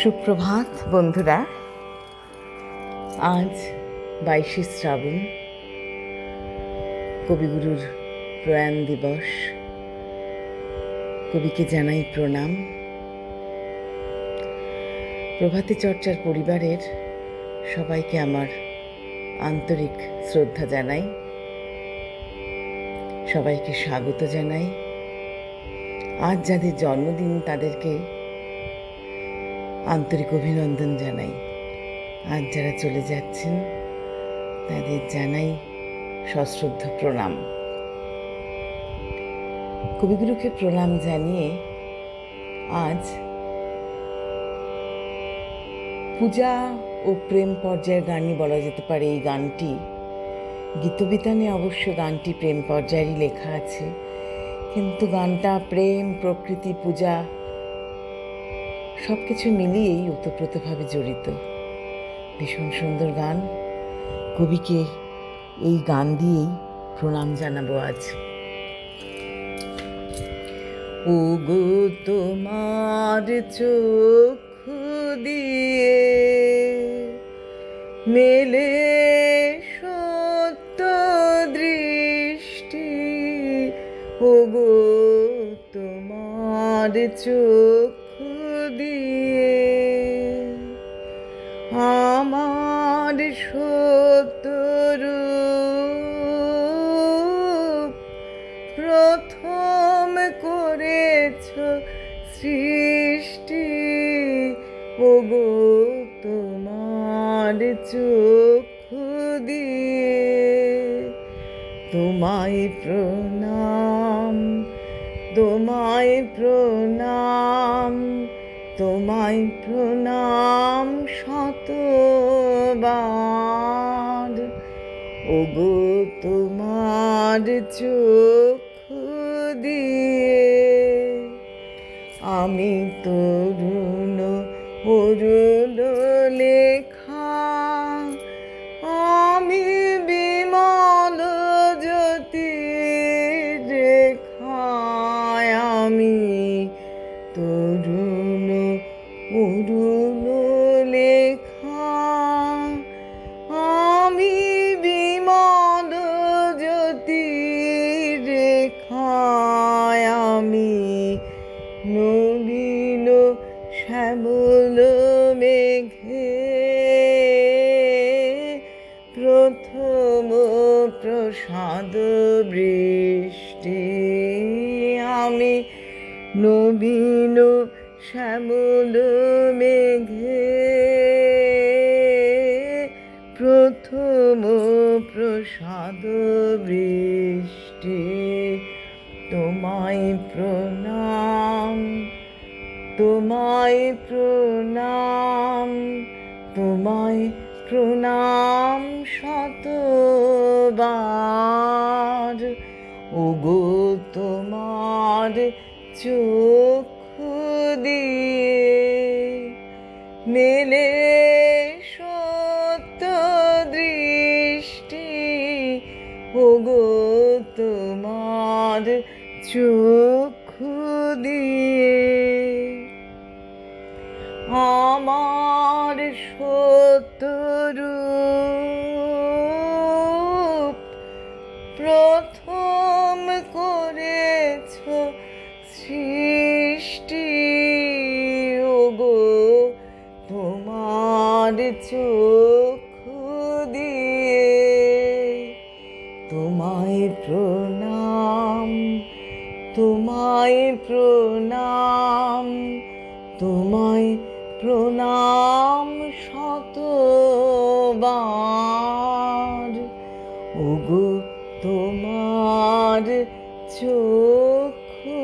সুপ্রভাত বন্ধুরা। আজ 22শে শ্রাবণ, কবিগুরুর প্রয়াণ দিবস। কবিকে জানাই প্রণাম। প্রভাতী চর্চার পরিবারের সবাইকে আমার আন্তরিক শ্রদ্ধা জানাই, সবাইকে স্বাগত জানাই। আজ যাদের জন্মদিন তাদেরকে আন্তরিক অভিনন্দন জানাই। আজ যারা চলে যাচ্ছেন তাদের জানাই সশ্রদ্ধ প্রণাম। কবিগুরুকে প্রণাম জানিয়ে আজ পূজা ও প্রেম পর্যায়ের গানই বলা যেতে পারে। এই গানটি গীতবিতানে অবশ্য গানটি প্রেম পর্যায়েরই লেখা আছে, কিন্তু গানটা প্রেম, প্রকৃতি, পূজা সব কিছু মিলিয়েই ওতপ্রোতভাবে জড়িত। ভীষণ সুন্দর গান। কবিকে এই গান দিয়েই প্রণাম জানাবো আজ। ও গো তোমার চক্ষু দিয়ে মেলে সত্য দৃষ্টি, ও গো তোমার চক্ষু দিয়ে আমার সত্য রূপ প্রথম করেছ সৃষ্টি, ও গো তোমার চক্ষু দিয়ে তোমায় প্রণাম, তোমায় প্রণাম, তোমায় প্রণাম শতবার, ও গো তোমার চক্ষু দিয়ে আমি তরুণ অরুণ লেখা, আমি বিমল জ্যোতির রেখায়, আমি তরুণ অরুণ লেখা, আমি বিমল জ্যোতির রেখায়, আমি নলিন শ্যামল মেঘে প্রথম প্রসাদ বৃষ্টি, আমি নবীন শ্যামল মেঘে প্রথম প্রসাদ বৃষ্টি, তোমায় প্রণাম, তোমায় প্রণাম, তোমায় প্রণাম শতবার, ও গো তোমার চক্ষু দিয়ে মেলে সত্য দৃষ্টি, ও গো তোমার চক্ষু দিয়ে আমার সত্য রূপ প্রথম করেছ সৃষ্টি, ও গো তোমার চক্ষু দিয়ে তোমায় প্রণাম, তোমায় প্রণাম, তোমায় প্রণাম শতবার, ও গো তোমার চক্ষু